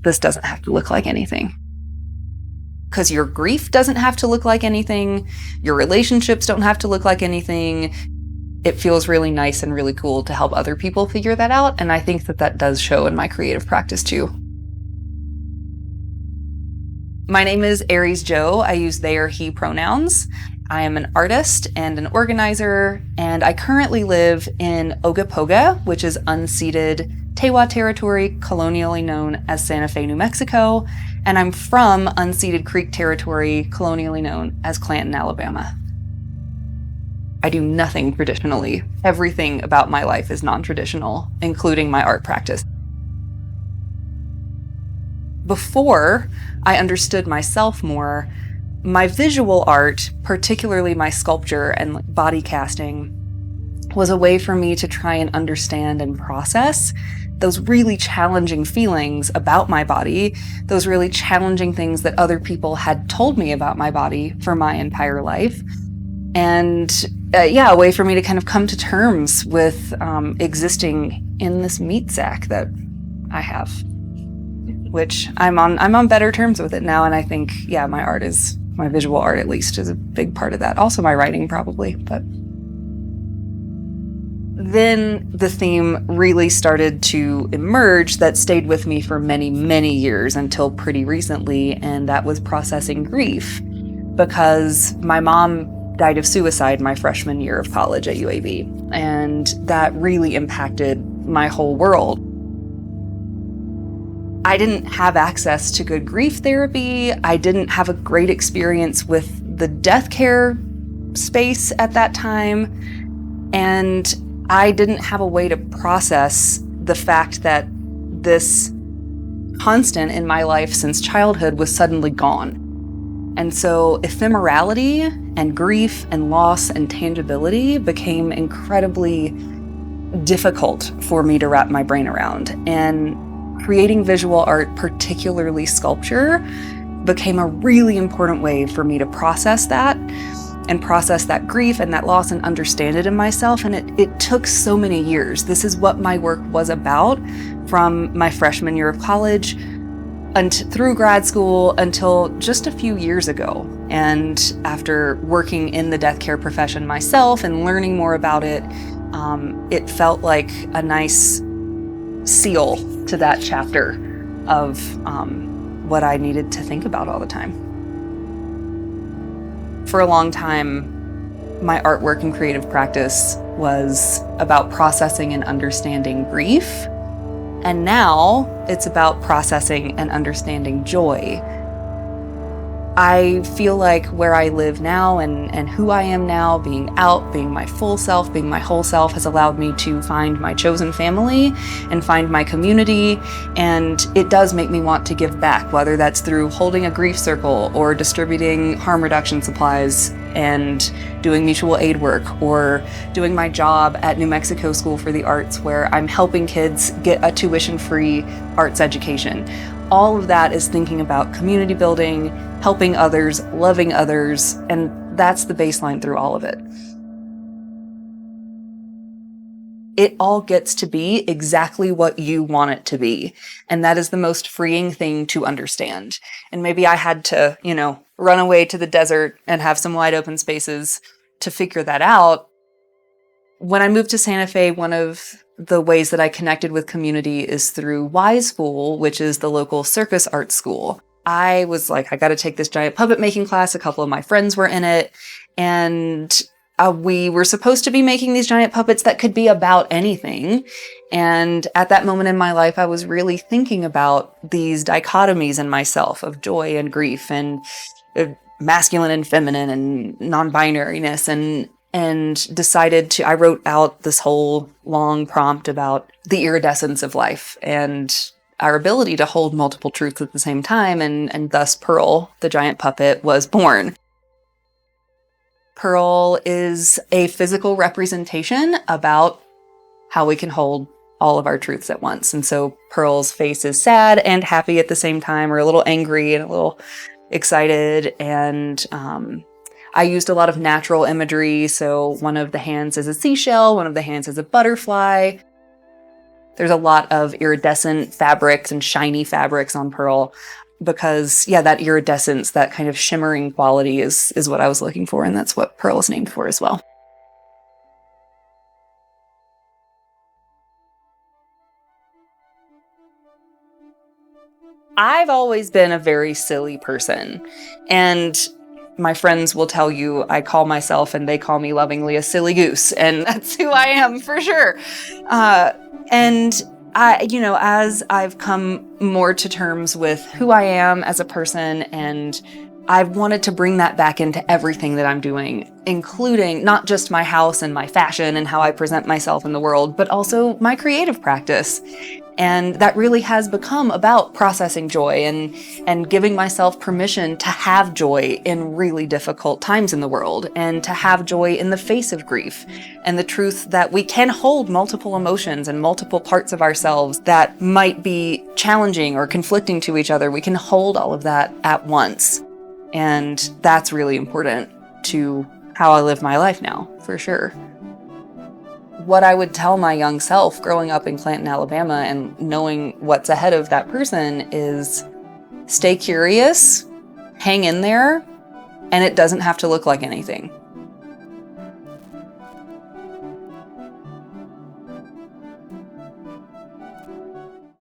this doesn't have to look like anything. Because your grief doesn't have to look like anything. Your relationships don't have to look like anything. It feels really nice and really cool to help other people figure that out. And I think that does show in my creative practice too. My name is Aries Jo. I use they or he pronouns. I am an artist and an organizer, and I currently live in Ogopoga, which is unceded Tewa territory, colonially known as Santa Fe, New Mexico, and I'm from unceded Creek territory, colonially known as Clanton, Alabama. I do nothing traditionally. Everything about my life is non-traditional, including my art practice. Before I understood myself more, my visual art, particularly my sculpture and body casting, was a way for me to try and understand and process those really challenging feelings about my body, those really challenging things that other people had told me about my body for my entire life. And a way for me to kind of come to terms with existing in this meat sack that I have, which I'm on better terms with it now. And I think, my visual art at least is a big part of that. Also my writing probably, but then the theme really started to emerge that stayed with me for many, many years until pretty recently, and that was processing grief, because my mom died of suicide my freshman year of college at UAB, and that really impacted my whole world. I didn't have access to good grief therapy. I didn't have a great experience with the death care space at that time. And I didn't have a way to process the fact that this constant in my life since childhood was suddenly gone. And so ephemerality and grief and loss and tangibility became incredibly difficult for me to wrap my brain around. And creating visual art, particularly sculpture, became a really important way for me to process that grief and that loss and understand it in myself. And it took so many years. This is what my work was about from my freshman year of college through grad school until just a few years ago. And after working in the death care profession myself and learning more about it, it felt like a nice seal to that chapter of what I needed to think about all the time. For a long time, my artwork and creative practice was about processing and understanding grief, and now it's about processing and understanding joy. I feel like where I live now and who I am now, being out, being my full self, being my whole self, has allowed me to find my chosen family and find my community. And it does make me want to give back, whether that's through holding a grief circle or distributing harm reduction supplies and doing mutual aid work, or doing my job at New Mexico School for the Arts, where I'm helping kids get a tuition-free arts education. All of that is thinking about community building, helping others, loving others, and that's the baseline through all of it. It all gets to be exactly what you want it to be, and that is the most freeing thing to understand. And maybe I had to, run away to the desert and have some wide open spaces to figure that out. When I moved to Santa Fe, one of the ways that I connected with community is through Y School, which is the local circus art school. I was like, I got to take this giant puppet making class. A couple of my friends were in it, and we were supposed to be making these giant puppets that could be about anything. And at that moment in my life, I was really thinking about these dichotomies in myself of joy and grief and masculine and feminine and non-binariness, and decided I wrote out this whole long prompt about the iridescence of life and our ability to hold multiple truths at the same time, and thus Pearl, the giant puppet, was born. Pearl is a physical representation about how we can hold all of our truths at once. And so Pearl's face is sad and happy at the same time, or a little angry and a little excited. And I used a lot of natural imagery. So one of the hands is a seashell, one of the hands is a butterfly. There's a lot of iridescent fabrics and shiny fabrics on pearl because, yeah, that iridescence, that kind of shimmering quality is what I was looking for, and that's what pearl is named for as well. I've always been a very silly person, and my friends will tell you I call myself, and they call me lovingly, a silly goose, and that's who I am for sure. And as I've come more to terms with who I am as a person, and I've wanted to bring that back into everything that I'm doing, including not just my house and my fashion and how I present myself in the world, but also my creative practice. And that really has become about processing joy and giving myself permission to have joy in really difficult times in the world, and to have joy in the face of grief, and the truth that we can hold multiple emotions and multiple parts of ourselves that might be challenging or conflicting to each other. We can hold all of that at once. And that's really important to how I live my life now, for sure. What I would tell my young self growing up in Clanton, Alabama, and knowing what's ahead of that person is stay curious, hang in there, and it doesn't have to look like anything.